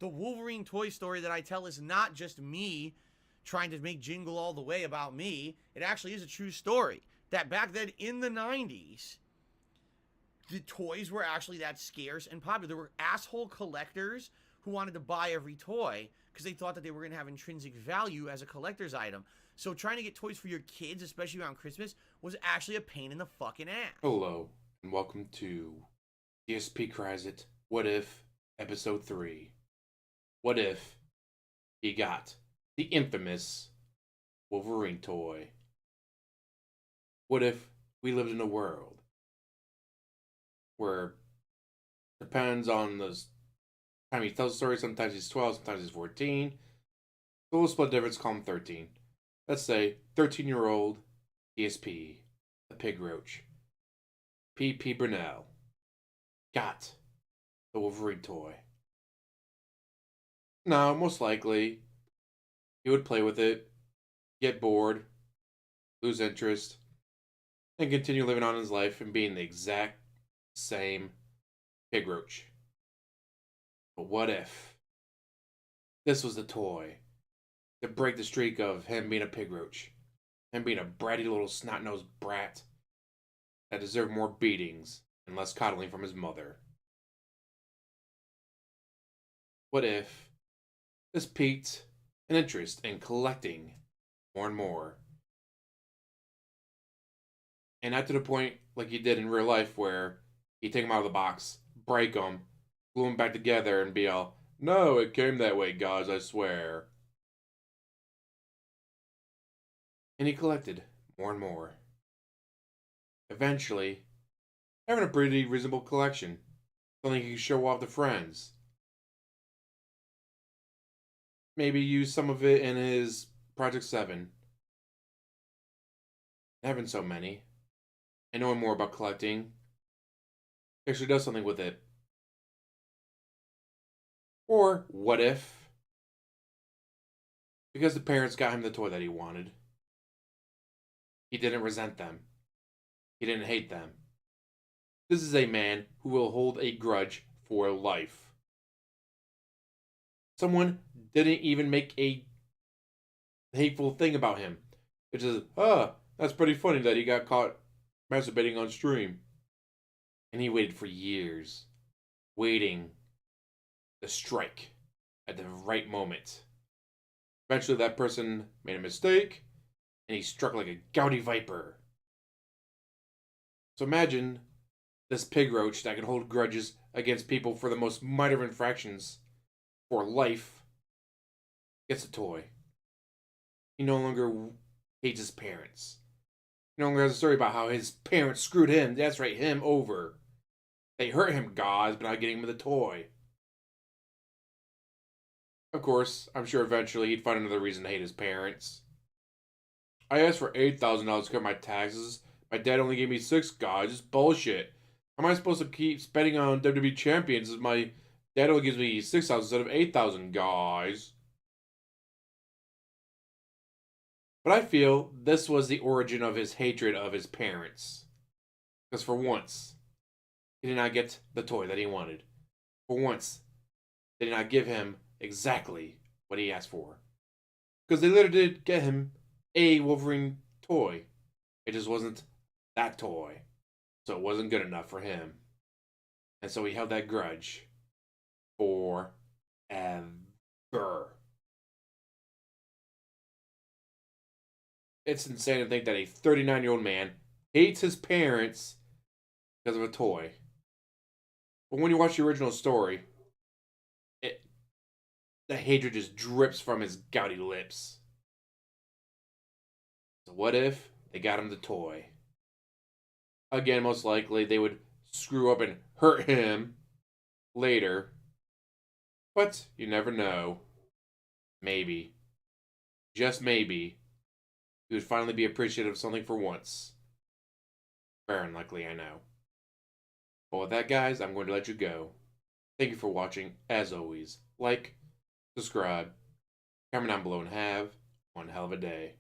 The Wolverine toy story that I tell is not just me trying to make Jingle All the Way about me. It actually is a true story. That back then in the 90s, the toys were actually that scarce and popular. There were asshole collectors who wanted to buy every toy because they thought that they were going to have intrinsic value as a collector's item. So trying to get toys for your kids, especially around Christmas, was actually a pain in the fucking ass. Hello, and welcome to DSP Cries It. What If, Episode 3. What if he got the infamous Wolverine toy? What if we lived in a world where, depends on the time he tells the story, sometimes he's 12, sometimes he's 14. So we'll split difference, call him 13. Let's say 13-year-old DSP, the pigroach, P. Brunel, got the Wolverine toy. Now, most likely, he would play with it, get bored, lose interest, and continue living on his life and being the exact same pigroach. But what if this was the toy to break the streak of him being a pigroach, him being a bratty little snot-nosed brat that deserved more beatings and less coddling from his mother? What if this piqued an interest in collecting more and more? And not to the point like he did in real life where he'd take them out of the box, break them, glue them back together, and be all, "No, it came that way, guys, I swear." And he collected more and more. Eventually, having a pretty reasonable collection. Something he could show off to friends. Maybe use some of it in his Project 7. Having so many, and knowing more about collecting, actually does something with it. Or, what if, because the parents got him the toy that he wanted, he didn't resent them. He didn't hate them. This is a man who will hold a grudge for life. Someone didn't even make a hateful thing about him. It's just, that's pretty funny that he got caught masturbating on stream. And he waited for years, waiting to strike at the right moment. Eventually that person made a mistake, and he struck like a gouty viper. So imagine this pigroach that can hold grudges against people for the most minor infractions for life gets a toy. He no longer hates his parents. He no longer has a story about how his parents screwed him, that's right, him over. They hurt him, guys, but not getting him the toy. Of course, I'm sure eventually he'd find another reason to hate his parents. I asked for $8,000 to cover my taxes. My dad only gave me $6,000, guys. It's bullshit. How am I supposed to keep spending on WWE champions if my dad only gives me $6,000 instead of $8,000, guys? But I feel this was the origin of his hatred of his parents. Because for once, he did not get the toy that he wanted. For once, they did not give him exactly what he asked for. Because they literally did get him a Wolverine toy. It just wasn't that toy. So it wasn't good enough for him. And so he held that grudge forever. It's insane to think that a 39-year-old man hates his parents because of a toy. But when you watch the original story, the hatred just drips from his gouty lips. So what if they got him the toy? Again, most likely they would screw up and hurt him later. But you never know. Maybe, just maybe, he would finally be appreciative of something for once. Very unlikely, I know. But with that, guys, I'm going to let you go. Thank you for watching. As always, like, subscribe, comment down below, and have one hell of a day.